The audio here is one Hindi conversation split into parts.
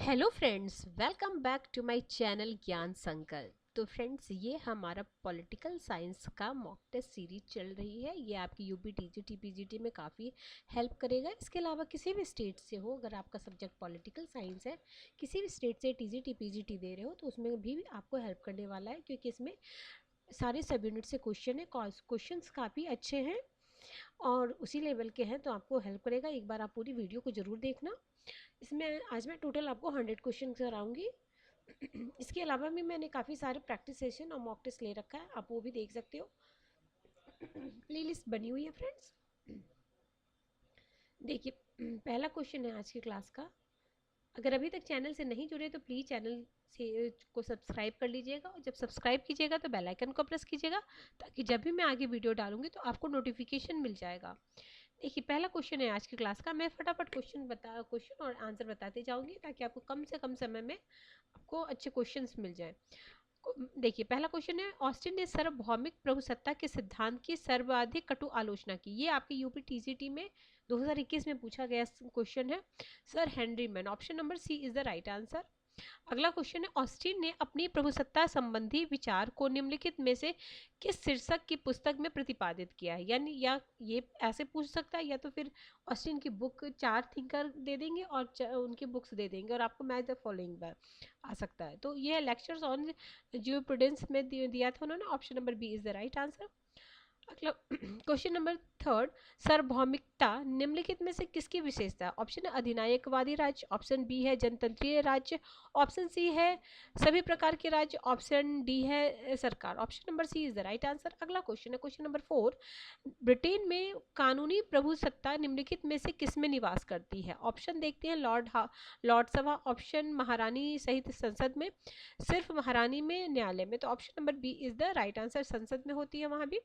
Hello friends, welcome back to my channel Gyan Sankalp. तो फ्रेंड्स, ये हमारा पॉलिटिकल साइंस का मॉक टेस्ट सीरीज चल रही है। ये आपकी यूपी टीजीटी पीजीटी में काफ़ी हेल्प करेगा। इसके अलावा किसी भी स्टेट से हो, अगर आपका सब्जेक्ट पॉलिटिकल साइंस है, किसी भी स्टेट से टीजीटी पीजीटी दे रहे हो तो उसमें भी आपको हेल्प करने वाला है, क्योंकि इसमें सारे सब यूनिट से क्वेश्चन है। क्वेश्चंस काफ़ी अच्छे हैं और उसी लेवल के हैं, तो आपको हेल्प करेगा। एक बार आप पूरी वीडियो को ज़रूर देखना। इसमें आज मैं टोटल आपको 100 क्वेश्चन कराऊंगी। इसके अलावा भी मैंने काफ़ी सारे प्रैक्टिस सेशन और मॉक टेस्ट ले रखा है, आप वो भी देख सकते हो। प्ले लिस्ट बनी हुई है फ्रेंड्स। देखिए, पहला क्वेश्चन है आज की क्लास का। अगर अभी तक चैनल से नहीं जुड़े तो प्लीज़ चैनल से को सब्सक्राइब कर लीजिएगा, और जब सब्सक्राइब कीजिएगा तो बेल आइकन को प्रेस कीजिएगा, ताकि जब भी मैं आगे वीडियो डालूंगी तो आपको नोटिफिकेशन मिल जाएगा। देखिए, पहला क्वेश्चन है आज की क्लास का। मैं फटाफट क्वेश्चन और आंसर बताते जाऊंगी, ताकि आपको कम से कम समय में आपको अच्छे क्वेश्चंस मिल जाएं। देखिए, पहला क्वेश्चन है, ऑस्टिन ने सार्वभौमिक प्रभुसत्ता के सिद्धांत की सर्वाधिक कटु आलोचना की। ये आपके यूपी टीजीटी में 2021 में पूछा गया क्वेश्चन है। Sir Henry Maine. Option number C is the right answer. अगला क्वेश्चन है, ऑस्टिन ने अपनी प्रभुसत्ता संबंधी विचार को निम्नलिखित में से किस शीर्षक की पुस्तक में प्रतिपादित किया है। यानी या ये ऐसे पूछ सकता है, या तो फिर ऑस्टिन की बुक चार थिंकर दे देंगे और उनकी बुक्स दे देंगे, और आपको मैच द फॉलोइंग आ सकता है। तो ये लेक्चर्स ऑन जियोप्रूडेंस में दिया था उन्होंने। Option number B is the right answer. अगला क्वेश्चन नंबर थर्ड, सार्वभौमिकता निम्नलिखित में से किसकी विशेषता है। ऑप्शन है अधिनायकवादी राज्य, ऑप्शन बी है जनतंत्रीय राज्य, ऑप्शन सी है सभी प्रकार के राज्य, ऑप्शन डी है सरकार। Option number C is the right answer. अगला क्वेश्चन है क्वेश्चन नंबर फोर, ब्रिटेन में कानूनी प्रभुसत्ता निम्नलिखित में से किसमें निवास करती है। ऑप्शन देखते हैं, लॉर्ड सभा, ऑप्शन महारानी सहित संसद में, सिर्फ महारानी में, न्यायालय में। तो option number B is the right answer, संसद में होती है वहां भी।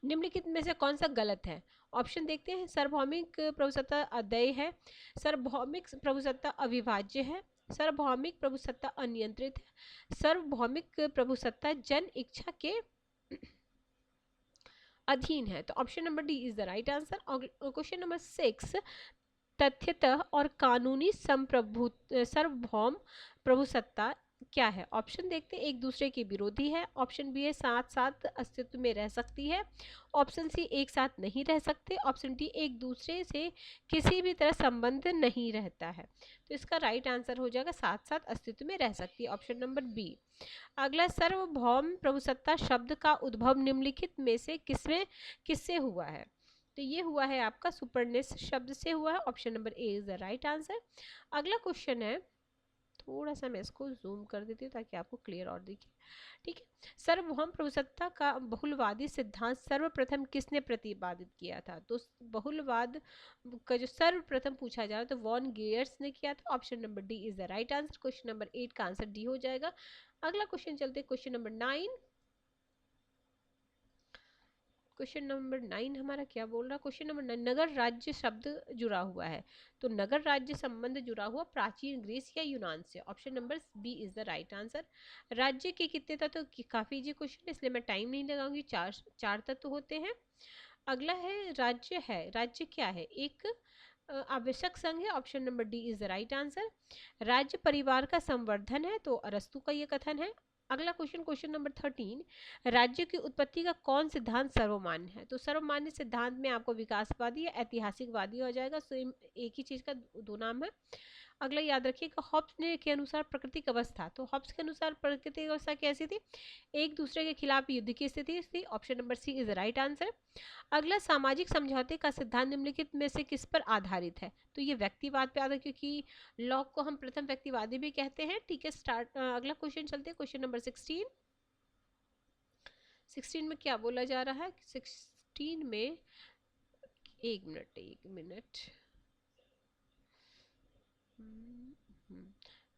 निम्नलिखित में से कौन सा गलत है। ऑप्शन देखते हैं, सार्वभौमिक प्रभुसत्ता अद्वैय है, सार्वभौमिक प्रभुसत्ता अविभाज्य है, सार्वभौमिक प्रभुसत्ता अनियंत्रित है, सार्वभौमिक प्रभुसत्ता जन इच्छा के अधीन है। तो option number D is the right answer. Question number six, तथ्यतः और कानूनी सार्वभौम प्रभुसत्ता क्या है। ऑप्शन देखते हैं, एक दूसरे के विरोधी है, ऑप्शन बी है साथ साथ अस्तित्व में रह सकती है, ऑप्शन सी एक साथ नहीं रह सकते, ऑप्शन डी एक दूसरे से किसी भी तरह संबंध नहीं रहता है। तो इसका राइट आंसर हो जाएगा साथ साथ अस्तित्व में रह सकती है, ऑप्शन नंबर बी। अगला, सार्वभौम प्रभुसत्ता शब्द का उद्भव निम्नलिखित में से किससे हुआ है। तो ये हुआ है आपका सुपरनेस शब्द से हुआ है, option number A is the right answer. अगला क्वेश्चन है, थोड़ा सा मैं इसको जूम कर देती हूँ ताकि आपको क्लियर और दिखे। ठीक है, सार्वभौम प्रभुसत्ता का बहुलवादी सिद्धांत सर्वप्रथम किसने प्रतिपादित किया था। तो बहुलवाद का जो सर्वप्रथम पूछा जा रहा है, तो वॉन गेयर्स ने किया था, option number D is the right answer. Question number 8 का आंसर डी हो जाएगा। अगला क्वेश्चन चलते, क्वेश्चन नंबर 9। क्वेश्चन नंबर 9 हमारा क्या बोल रहा है। क्वेश्चन नंबर 9, नगर राज्य शब्द जुड़ा हुआ है। तो नगर राज्य संबंध जुड़ा हुआ प्राचीन ग्रीस या यूनान से। Option number B is the right answer. राज्य के कितने तत्व, तो काफी इजी क्वेश्चन है, इसलिए मैं टाइम नहीं लगाऊंगी। चार तत्व होते हैं। अगला है, राज्य है, राज्य क्या है, एक आवश्यक संघ है, option number D is the right answer. राज्य परिवार का संवर्धन है, तो अरस्तु का ये कथन है। अगला क्वेश्चन, क्वेश्चन नंबर 13, राज्य की उत्पत्ति का कौन सिद्धांत सर्वमान्य है। तो सर्वमान्य सिद्धांत में आपको विकासवादी या ऐतिहासिकवादी हो जाएगा, सेम एक ही चीज का दो नाम है। अगला याद रखिएगा, हॉब्स ने के अनुसार प्राकृतिक अवस्था, तो हॉब्स के अनुसार प्राकृतिक अवस्था कैसी थी, एक दूसरे के खिलाफ युद्ध की स्थिति थी, option number C is the right answer. अगला, सामाजिक समझौते का सिद्धांत निम्नलिखित में से किस पर आधारित है। तो ये व्यक्तिवाद पे आधारित, क्योंकि लॉक को हम प्रथम व्यक्तिवादी भी कहते हैं। ठीक है, स्टार्ट। अगला क्वेश्चन चलते हैं, क्वेश्चन नंबर 16। 16 में क्या बोला जा रहा है। 16 में, एक मिनट एक मिनट,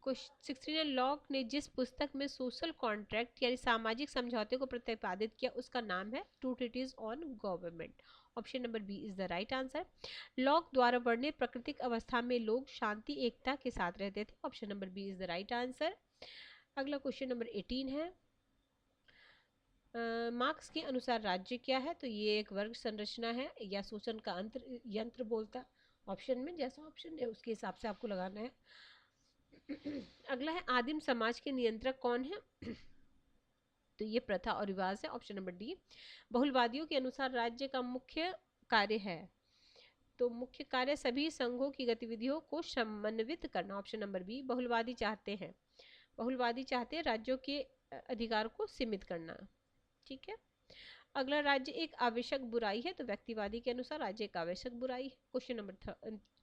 क्वेश्चन 16 है, लॉक ने जिस पुस्तक में सोशल कॉन्ट्रैक्ट यानी सामाजिक समझौते को प्रतिपादित किया, उसका नाम है two treaties on government. Option number B is the right answer. Locke द्वारा वर्णित प्राकृतिक अवस्था में लोग शांति एकता के साथ रहते थे, option number B is the right answer. अगला क्वेश्चन नंबर 18 है, मार्क्स के अनुसार राज्य क्या है। तो ये एक वर्ग संरचना है या शोषण का अंतर यंत्र बोलता, ऑप्शन में जैसा ऑप्शन है उसके हिसाब से आपको लगाना है। अगला है आदिम समाज के नियंत्रक कौन है? तो ये प्रथा और रिवाज है, ऑप्शन नंबर डी। बहुलवादियों के अनुसार राज्य का मुख्य कार्य है, तो मुख्य कार्य सभी संघों की गतिविधियों को समन्वित करना, ऑप्शन नंबर बी। बहुलवादी चाहते हैं राज्यों के अधिकार को सीमित करना। ठीक है। अगला, राज्य एक आवश्यक बुराई है, तो व्यक्तिवादी के अनुसार राज्य एक आवश्यक बुराई है। क्वेश्चन नंबर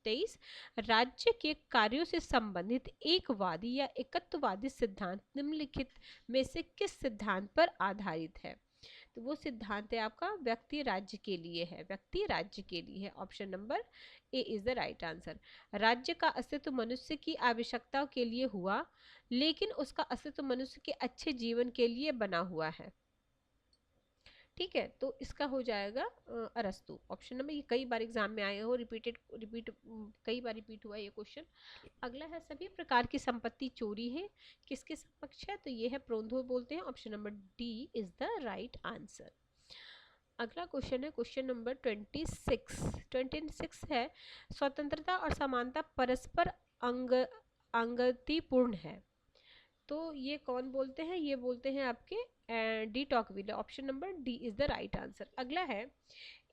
23, राज्य के कार्यों से संबंधित एकवादी या एकत्ववादी सिद्धांत निम्नलिखित में से किस सिद्धांत पर आधारित है? तो वो सिद्धांत है आपका व्यक्ति राज्य के लिए है, व्यक्ति राज्य के लिए है, option number A is the right answer. राज्य का अस्तित्व मनुष्य की आवश्यकताओं के लिए हुआ, लेकिन उसका अस्तित्व मनुष्य के अच्छे जीवन के लिए बना हुआ है। ठीक है, तो इसका हो जाएगा अरस्तु, ऑप्शन नंबर। ये कई बार एग्जाम में आए हो, कई बार रिपीट हुआ ये क्वेश्चन। अगला है सभी प्रकार की संपत्ति चोरी है, किसके समक्ष है? तो ये है प्रोंधो बोलते हैं, option number D is the right answer. अगला क्वेश्चन है क्वेश्चन नंबर 26 है, स्वतंत्रता और समानता परस्पर अंगतिपूर्ण है, तो ये कौन बोलते हैं? ये बोलते हैं आपके D टॉकविले, option number D is the right answer. अगला है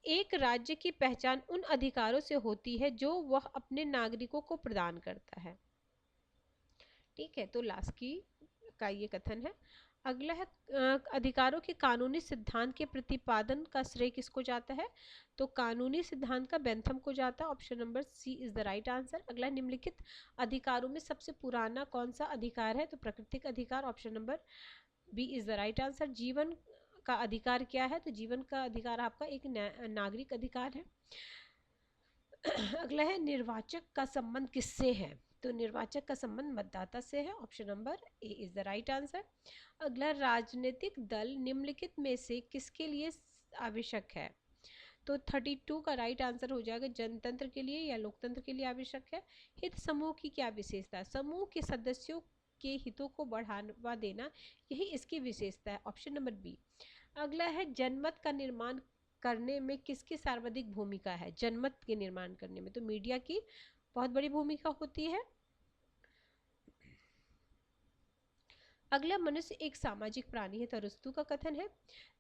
एक राज्य की पहचान उन अधिकारों से होती है जो वह अपने नागरिकों को प्रदान करता है। ठीक है, तो लास्की का ये कथन है। अगला है अधिकारों के कानूनी सिद्धांत के प्रतिपादन का श्रेय किसको जाता है? तो कानूनी सिद्धांत का बेंथम को जाता है, option number C is the right answer. अगला, निम्नलिखित अधिकारों में सबसे पुराना कौन सा अधिकार है? तो प्राकृतिक अधिकार, option number B is the right answer. जीवन का अधिकार क्या है? तो जीवन का अधिकार आपका एक नागरिक अधिकार है। अगला है निर्वाचक का संबंध किससे है? तो निर्वाचक का संबंध मतदाता से है, option number A is the right answer. अगला, राजनीतिक दल निम्नलिखित में से किसके लिए आवश्यक है? तो 32 का राइट आंसर हो जाएगा जनतंत्र के लिए या लोकतंत्र के लिए आवश्यक है। हित समूह की क्या विशेषता है? समूह के सदस्यों के हितों को बढ़ावा देना, यही इसकी विशेषता है, ऑप्शन नंबर बी। अगला है जनमत का निर्माण करने में किसकी सर्वाधिक भूमिका है? जनमत के निर्माण करने में तो मीडिया की बहुत बड़ी भूमिका होती है। अगला, मनुष्य एक सामाजिक प्राणी है, तो अरस्तु का कथन है।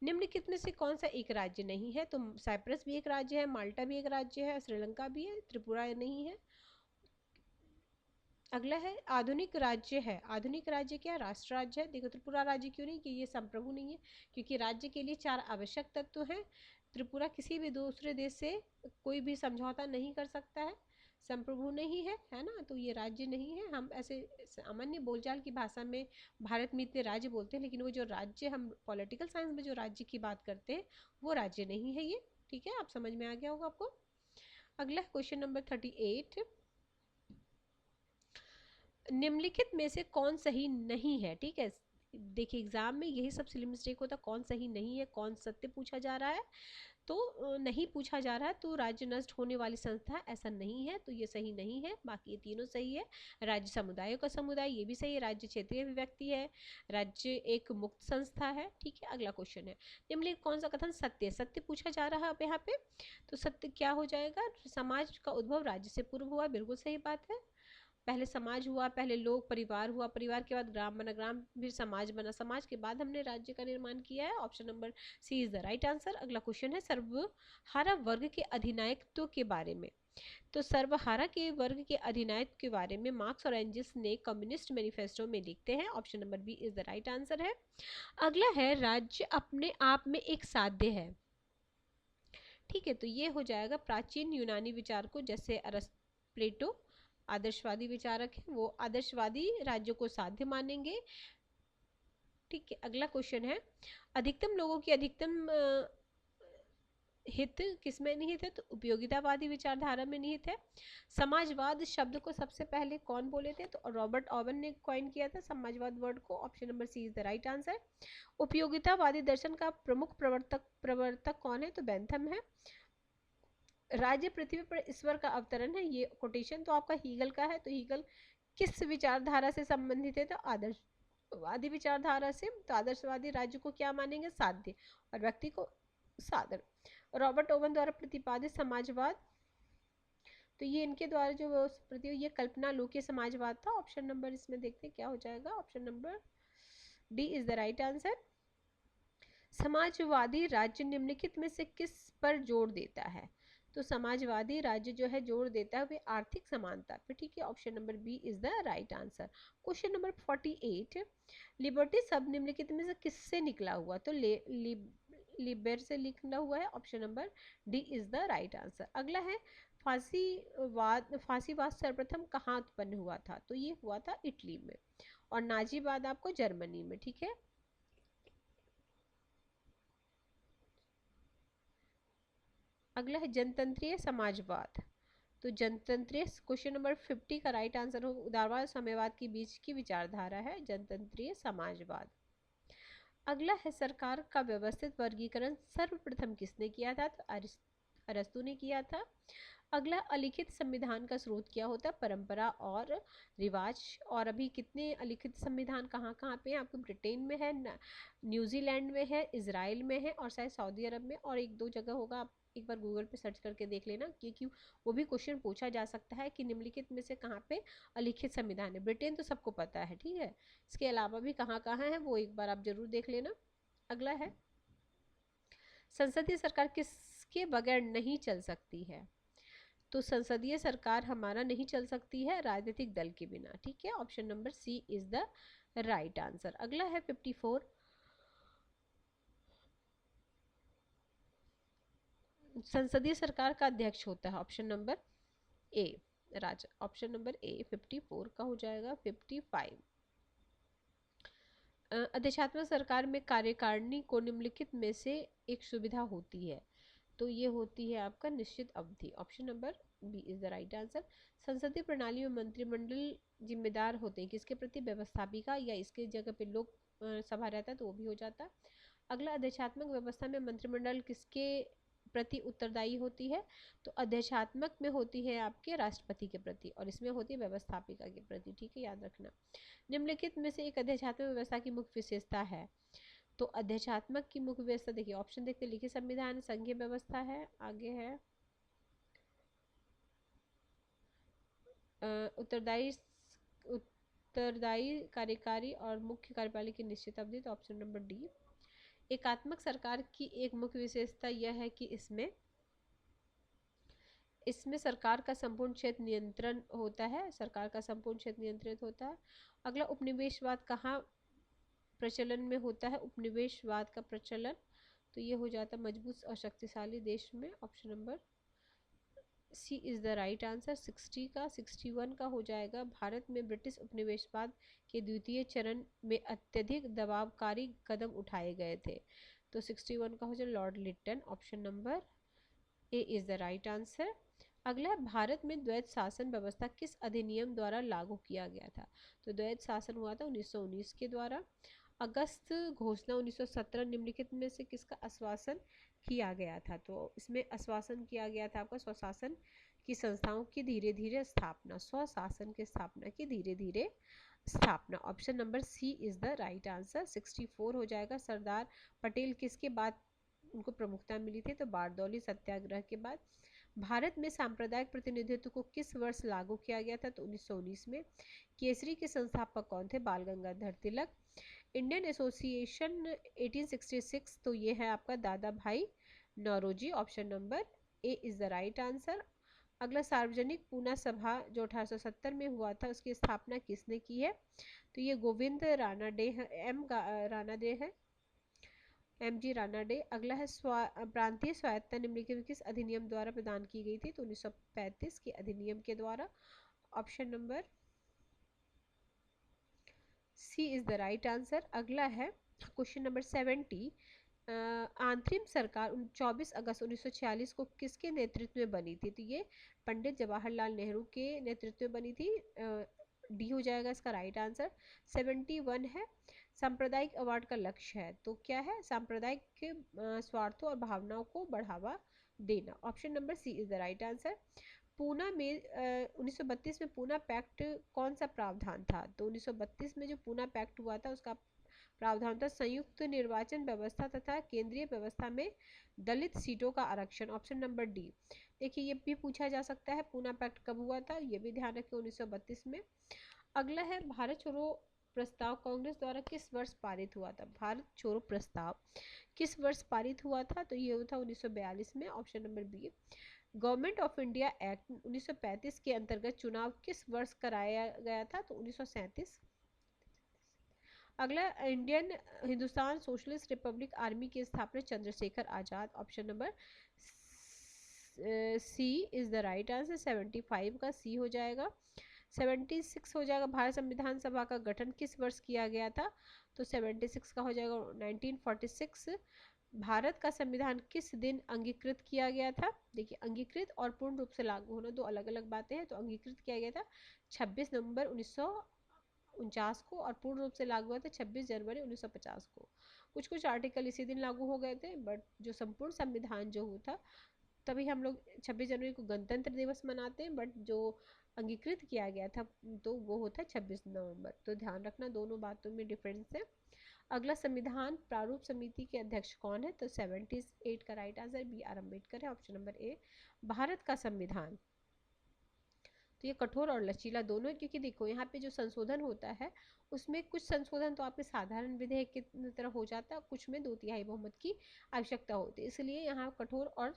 निम्नलिखित में से कौन सा एक राज्य नहीं है? तो साइप्रस भी एक राज्य है, माल्टा भी एक राज्य है, श्रीलंका भी है, त्रिपुरा नहीं है। अगला है आधुनिक राज्य है, आधुनिक राज्य क्या? राष्ट्र राज्य है। देखो त्रिपुरा राज्य क्यों नहीं, कि ये संप्रभु नहीं है, क्योंकि राज्य के लिए 4 आवश्यक तत्व हैं। त्रिपुरा किसी भी दूसरे देश से कोई भी समझौता नहीं कर सकता है, संप्रभु नहीं है, है ना, तो ये राज्य नहीं है। हम ऐसे सामान्य बोलचाल की भाषा में भारत में इतने राज्य बोलते हैं, लेकिन वो जो राज्य हम पॉलिटिकल साइंस में जो राज्य की बात करते हैं वो राज्य नहीं है ये। ठीक है, आप समझ में आ गया होगा आपको। अगला क्वेश्चन नंबर 38, निम्नलिखित में से कौन सही नहीं है? ठीक है, देखिए एग्जाम में यही सब सिली मिस्टेक होता है, कौन सही नहीं है, कौन सत्य पूछा जा रहा है। तो नहीं पूछा जा रहा है तो राज्य नष्ट होने वाली संस्था ऐसा नहीं है, तो ये सही नहीं है। बाकी ये तीनों सही है। राज्य समुदायों का समुदाय, ये भी सही है। राज्य क्षेत्रीय अभिव्यक्ति है। राज्य एक मुक्त संस्था है। ठीक है, अगला क्वेश्चन है, निम्नलिखित कौन सा कथन सत्य? सत्य पूछा जा रहा है अब यहाँ पे, तो सत्य क्या हो जाएगा? समाज का उद्भव राज्य से पूर्व हुआ, बिल्कुल सही बात है। पहले समाज हुआ, पहले लोग परिवार हुआ, परिवार के बाद ग्राम बना, ग्राम फिर समाज बना, समाज के बाद हमने राज्य का निर्माण किया है, option number C is the right answer. अगला क्वेश्चन है सर्वहारा वर्ग के अधिनायकत्व के बारे में। तो सर्वहारा के वर्ग के अधिनायकत्व के बारे में मार्क्स और एंजल्स ने कम्युनिस्ट मैनिफेस्टो में लिखते हैं, option number B is the right answer है। अगला है राज्य अपने आप में एक साध्य है। ठीक है, तो ये हो जाएगा प्राचीन यूनानी विचारकों जैसे प्लेटो आदर्शवादी विचारक है, वो आदर्शवादी राज्य को साध्य मानेंगे। ठीक है, अगला क्वेश्चन है अधिकतम लोगों की अधिकतम हित किसमें निहित है? तो उपयोगितावादी विचारधारा में निहित है। समाजवाद शब्द को सबसे पहले कौन बोले थे? तो रॉबर्ट ओवन ने कॉइन किया था समाजवाद वर्ड को, option number C is the right answer. उपयोगितावादी दर्शन का प्रमुख प्रवर्तक कौन है? तो बेंथम है। राज्य पृथ्वी पर ईश्वर का अवतरण है, ये कोटेशन तो आपका हीगल का है। तो हीगल किस विचारधारा से संबंधित है? तो आदर्शवादी विचारधारा से। तो आदर्शवादी राज्य को क्या मानेंगे? साध्य, और व्यक्ति को साधन। रॉबर्ट ओवन द्वारा प्रतिपादित समाजवाद तो ये इनके द्वारा जो प्रति ये कल्पना लोकीय समाजवाद था। ऑप्शन नंबर इसमें देखते हैं क्या हो जाएगा। Option number D is the right answer. Samajwadi राज्य निम्नलिखित में से किस पर जोर देता है? तो समाजवादी राज्य जो है जोर देता है वे आर्थिक समानता पे, ठीक है। Option number B is the right answer. Question number 48, liberty शब्द निम्नलिखित में से किससे निकला हुआ? तो लिबर से निकला हुआ है। Option number D is the right answer. अगला है फांसीवाद सर्वप्रथम कहाँ उत्पन्न हुआ था? तो ये हुआ था इटली में, और नाजीवाद आपको जर्मनी में, ठीक है। अगला है जनतंत्रीय समाजवाद। तो जनतंत्रीय, क्वेश्चन नंबर 50 का राइट आंसर हो उदारवाद और साम्यवाद के बीच की विचारधारा है जनतंत्रीय समाजवाद। अगला है सरकार का व्यवस्थित वर्गीकरण सर्वप्रथम किसने किया था? तो अरस्तू ने किया था। अगला, अलिखित संविधान का स्रोत क्या होता है? परंपरा और रिवाज। और अभी कितने अलिखित संविधान कहाँ कहाँ पे हैं? आपको ब्रिटेन में है, न्यूजीलैंड में है, इजराइल में है, और शायद सऊदी अरब में, और एक दो जगह होगा। आप एक बार गूगल पे सर्च करके देख लेना, क्योंकि वो भी क्वेश्चन पूछा जा सकता है कि निम्नलिखित में से कहाँ पे अलिखित संविधान है। ब्रिटेन तो सबको पता है, ठीक है। इसके अलावा भी कहाँ कहाँ है वो एक बार आप जरूर देख लेना। अगला है, संसदीय सरकार किसके बगैर नहीं चल सकती है? तो संसदीय सरकार हमारा नहीं चल सकती है राजनीतिक दल के बिना, ठीक है। Option number C is the right answer. अगला है 54, संसदीय सरकार का अध्यक्ष होता है? ऑप्शन नंबर ए राजा। ऑप्शन नंबर ए 54 का हो जाएगा 55। अधिशात्मक सरकार में कार्यकारिणी को निम्नलिखित में से एक सुविधा होती है? तो ये होती है आपका निश्चित अवधि। Option number B is the right answer. संसदीय प्रणाली में मंत्रिमंडल जिम्मेदार होते हैं किसके प्रति? व्यवस्थापिका, या इसके जगह पे लोक सभा रहता है तो वो भी हो जाता। अगला, अधिशात्मक व्यवस्था में मंत्रिमंडल किसके प्रति उत्तरदायी होती है? तो अधिशात्मक में होती है आपके राष्ट्रपति के प्रति, और इसमें होती है व्यवस्थापिका के प्रति, ठीक है, याद रखना। निम्नलिखित में से एक अधिशात्मक व्यवस्था की मुख्य विशेषता है? तो अधिशात्मक की मुख्य व्यवस्था देखिए, ऑप्शन देखते, लिखित संविधान, संघीय व्यवस्था है, आगे है उत्तरदायी उत्तरदायी कार्यकारी और मुख्य कार्यपालिका की निश्चित अवधि। तो ऑप्शन नंबर डी। एकात्मक सरकार की एक मुख्य विशेषता यह है कि इसमें सरकार का संपूर्ण क्षेत्र नियंत्रण होता है, सरकार का संपूर्ण क्षेत्र नियंत्रित होता है। अगला, उपनिवेशवाद कहाँ प्रचलन में होता है? उपनिवेशवाद का प्रचलन, तो ये हो जाता है मजबूत और शक्तिशाली देश में। Option number C is the right answer. 60 का 61 का हो जाएगा, भारत में ब्रिटिश उपनिवेशवाद के द्वितीय चरण में अत्यधिक दबावकारी कदम उठाए गए थे। तो 61 का हो जाए Lord Lytton. Option number A is the right answer. अगला है, भारत में द्वैध शासन व्यवस्था किस अधिनियम द्वारा लागू किया गया था? तो द्वैध शासन हुआ था 1919 के द्वारा। अगस्त घोषणा 1917 निम्नलिखित में से किसका आश्वासन किया गया था? तो इसमें आश्वासन किया गया था आपका स्वशासन की संस्थाओं की धीरे धीरे स्थापना, स्वशासन की स्थापना की धीरे धीरे स्थापना। Option number C is the right answer. 64 हो जाएगा, सरदार पटेल किसके बाद उनको प्रमुखता मिली थी? तो बारदौली सत्याग्रह के बाद। भारत में सांप्रदायिक प्रतिनिधित्व को किस वर्ष लागू किया गया था? तो 1919 में। केसरी के संस्थापक कौन थे? बाल गंगाधर तिलक। इंडियन एसोसिएशन 1866, तो ये है आपका Dadabhai Naoroji. Option number A is the right answer. अगला, सार्वजनिक पूना सभा जो 1870 में हुआ था उसकी स्थापना किसने की है? तो ये गोविंद रानाडे है, रानाडे है, एम जी रानाडे। अगला है, प्रांतीय स्वायत्तता निम्नलिखित किस अधिनियम द्वारा प्रदान की गई थी? तो 1935 के अधिनियम के द्वारा। Option number C is the right answer. अगला है क्वेश्चन नंबर 70, आंतरिम सरकार 24 अगस्त 1946 को किसके नेतृत्व में बनी थी? तो ये पंडित जवाहरलाल नेहरू के नेतृत्व में बनी थी। डी हो जाएगा इसका राइट आंसर। 71 है, सांप्रदायिक अवार्ड का लक्ष्य है, तो क्या है? सांप्रदायिक स्वार्थों और भावनाओं को बढ़ावा देना। Option number C is the right answer. Poona में 1932 में पूना पैक्ट कौन सा प्रावधान था? तो 1932 में जो पूना पैक्ट हुआ था उसका प्रावधान था संयुक्त निर्वाचन व्यवस्था तथा केंद्रीय व्यवस्था में दलित सीटों का आरक्षण, ऑप्शन नंबर डी। देखिए ये भी पूछा जा सकता है, पूना पैक्ट कब हुआ था, ये भी ध्यान रखें 1932 में। अगला है भारत छोड़ो प्रस्ताव कांग्रेस द्वारा किस वर्ष पारित हुआ था। भारत छोड़ो प्रस्ताव किस वर्ष पारित हुआ था, तो ये था 1942 में, option number B. Government of India act 1935 के अंतर्गत चुनाव किस वर्ष कराया गया था, तो 1937। अगला Indian Hindustan socialist republic army की स्थापना Chandrashekhar Azad, option number C is the right answer. 75 का सी हो जाएगा। 76 हो जाएगा। भारत संविधान सभा का गठन किस वर्ष किया गया था, तो 76 का हो जाएगा 1946। भारत का संविधान किस दिन अंगीकृत किया गया था। देखिए अंगीकृत और पूर्ण रूप से लागू होना दो अलग अलग बातें हैं। तो अंगीकृत किया गया था 26 नवंबर 1949 को और पूर्ण रूप से लागू हुआ था 26 जनवरी 1950 को। कुछ कुछ आर्टिकल इसी दिन लागू हो गए थे, बट जो संपूर्ण संविधान जो था तभी हम लोग 26 जनवरी को गणतंत्र दिवस मनाते हैं, बट जो अंगीकृत किया गया था तो वो होता है 26 नवंबर। तो ध्यान रखना दोनों बातों में डिफरेंस है। अगला संविधान प्रारूप समिति के अध्यक्ष कौन है, तो 78 का right answer B R Ambedkar है, ऑप्शन नंबर ए। भारत का संविधान तो ये कठोर और लचीला दोनों है, क्योंकि देखो यहाँ पे जो संशोधन होता है उसमें कुछ संशोधन तो आपके साधारण विधेयक की तरह हो जाता है, कुछ में 2/3 बहुमत की आवश्यकता होती है, इसलिए यहाँ कठोर और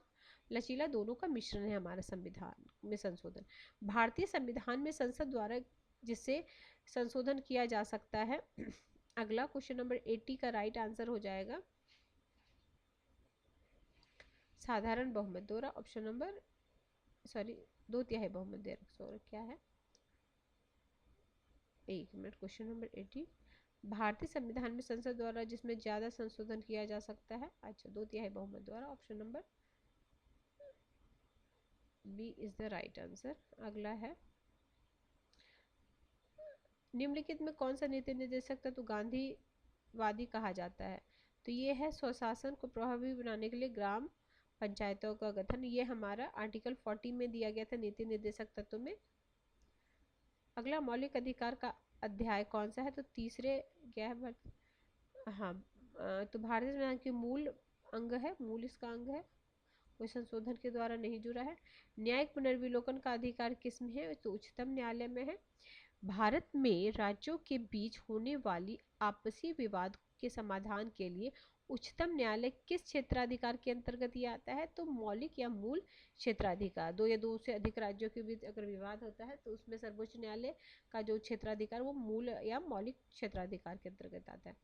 लचीला दोनों का मिश्रण है हमारे संविधान में संशोधन। भारतीय संविधान में संसद द्वारा जिससे संशोधन किया जा सकता है। अगला क्वेश्चन नंबर 80 का राइट आंसर हो जाएगा साधारण बहुमत द्वारा, ऑप्शन नंबर 2/3 बहुमत दे रखा क्या है, एक मिनट। क्वेश्चन नंबर 80 भारतीय संविधान में संसद द्वारा जिसमें ज्यादा संशोधन किया जा सकता है, अच्छा 2/3 बहुमत द्वारा, option number B is the right answer. अगला है निम्नलिखित में कौन सा नीति निर्देशक तत्व गांधीवादी कहा जाता है, तो ये है स्वशासन को प्रभावी बनाने के लिए ग्राम पंचायतों का गठन। ये हमारा आर्टिकल 40 में दिया गया था नीति निर्देशक तत्व में। अगला मौलिक अधिकार का अध्याय कौन सा है, तो तीसरे क्या है, हाँ तो भारतीय संविधान के मूल अंग है, मूल इसका अंग है, कोई संशोधन के द्वारा नहीं जुड़ा है। न्यायिक पुनर्विलोकन का अधिकार किस में है, तो उच्चतम न्यायालय में है। भारत में राज्यों के बीच होने वाली आपसी विवाद के समाधान के लिए उच्चतम न्यायालय किस क्षेत्राधिकार के अंतर्गत ये आता है, तो मौलिक या मूल क्षेत्राधिकार। दो या दो से अधिक राज्यों के बीच अगर विवाद होता है तो उसमें सर्वोच्च न्यायालय का जो क्षेत्राधिकार वो मूल या मौलिक क्षेत्राधिकार के अंतर्गत आता है।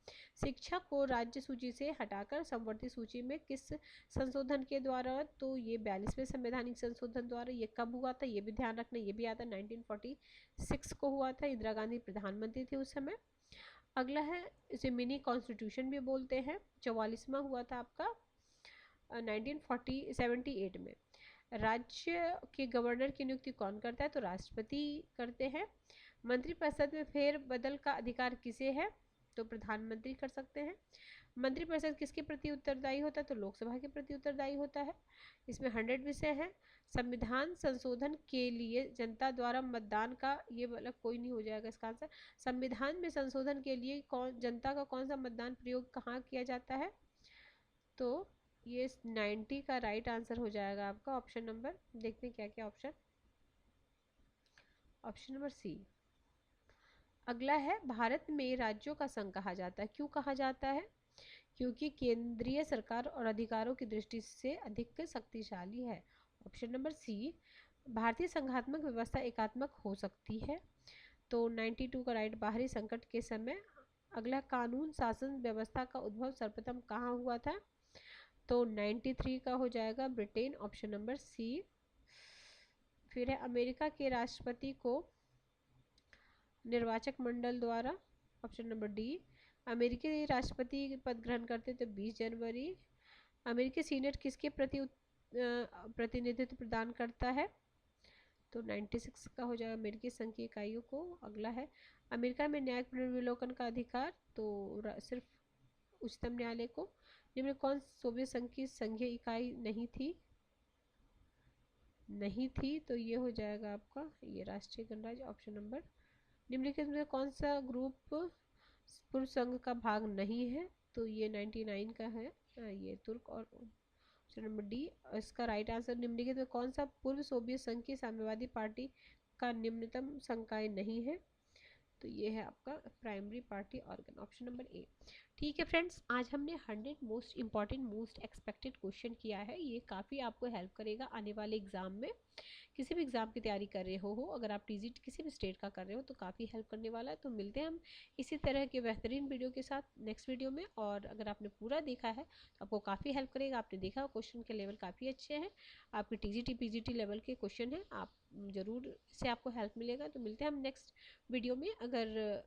शिक्षा को राज्य सूची से हटाकर समवर्ती सूची में किस संशोधन के द्वारा, तो ये 42वें संवैधानिक संशोधन द्वारा। ये कब हुआ था, ये भी ध्यान रखना, ये भी आता 1946 को हुआ था, इंदिरा गांधी प्रधानमंत्री थी उस समय। अगला है इसे मिनी कॉन्स्टिट्यूशन भी बोलते हैं, 44वां हुआ था आपका 1978 में। राज्य के गवर्नर की नियुक्ति कौन करता है, तो राष्ट्रपति करते हैं। मंत्रिपरिषद में फेरबदल का अधिकार किसे है, तो प्रधानमंत्री कर सकते हैं। मंत्रिपरिषद किसके प्रति उत्तरदायी होता है, तो लोकसभा के प्रति उत्तरदायी होता है। इसमें 100 विषय हैं। संविधान संशोधन के लिए जनता द्वारा मतदान का, ये मतलब कोई नहीं हो जाएगा इसका आंसर। संविधान में संशोधन के लिए जनता का कौन सा मतदान प्रयोग कहाँ किया जाता है, तो ये 90 का राइट आंसर हो जाएगा आपका, ऑप्शन नंबर, देखते हैं क्या क्या ऑप्शन, ऑप्शन नंबर सी। अगला है भारत में राज्यों का संघ कहा जाता है, क्यों कहा जाता है, क्योंकि केंद्रीय सरकार और अधिकारों की दृष्टि से अधिक शक्तिशाली है, ऑप्शन नंबर सी। भारतीय संघात्मक व्यवस्था एकात्मक हो सकती है, तो 92 का राइट, बाहरी संकट के समय। अगला कानून शासन व्यवस्था का उद्भव सर्वप्रथम कहाँ हुआ था, तो 93 का हो जाएगा ब्रिटेन, ऑप्शन नंबर सी। फिर है अमेरिका के राष्ट्रपति को निर्वाचक मंडल द्वारा, ऑप्शन नंबर डी। अमेरिकी राष्ट्रपति पद ग्रहण करते तो 20 जनवरी। अमेरिकी सीनेट किसके प्रति प्रतिनिधित्व प्रदान करता है, तो 96 का हो जाएगा अमेरिकी संघ की इकाइयों को। अगला है अमेरिका में न्यायिक पुनर्विलोकन का अधिकार, तो सिर्फ उच्चतम न्यायालय को। निम्न कौन सोवियत संघ की संघीय इकाई नहीं थी, तो ये हो जाएगा आपका ये राष्ट्रीय गणराज्य, ऑप्शन नंबर। निम्नलिखित में कौन सा ग्रुप पूर्व संघ का भाग नहीं है, तो ये 99 का है। ये तुर्क। और ऑप्शन नंबर डी, इसका राइट आंसर निम्नलिखित में कौन सा पूर्व सोवियत संघ की साम्यवादी पार्टी का निम्नतम संकाय नहीं है? तो ये है आपका primary party organ, option number ए। ठीक है फ्रेंड्स, आज हमने 100 most important most expected question किया है। ये काफ़ी आपको हेल्प करेगा आने वाले एग्जाम में। किसी भी एग्ज़ाम की तैयारी कर रहे हो अगर आप टीजीटी किसी भी स्टेट का कर रहे हो तो काफ़ी हेल्प करने वाला है। तो मिलते हैं हम इसी तरह के बेहतरीन वीडियो के साथ नेक्स्ट वीडियो में। और अगर आपने पूरा देखा है तो आपको काफ़ी हेल्प करेगा। आपने देखा क्वेश्चन के लेवल काफ़ी अच्छे हैं, आपके टीजीटी पीजीटी लेवल के क्वेश्चन हैं, आप ज़रूर इससे आपको हेल्प मिलेगा। तो मिलते हैं हम नेक्स्ट वीडियो में। अगर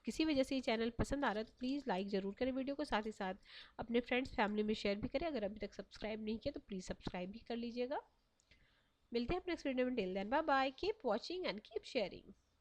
किसी वजह से ये चैनल पसंद आ रहा है तो प्लीज़ लाइक ज़रूर करें वीडियो को, साथ ही साथ अपने फ्रेंड्स फैमिली में शेयर भी करें। अगर अभी तक सब्सक्राइब नहीं किया तो प्लीज़ सब्सक्राइब भी कर लीजिएगा। मिलते हैं नेक्स्ट वीडियो में। Till then bye bye, keep watching and keep sharing.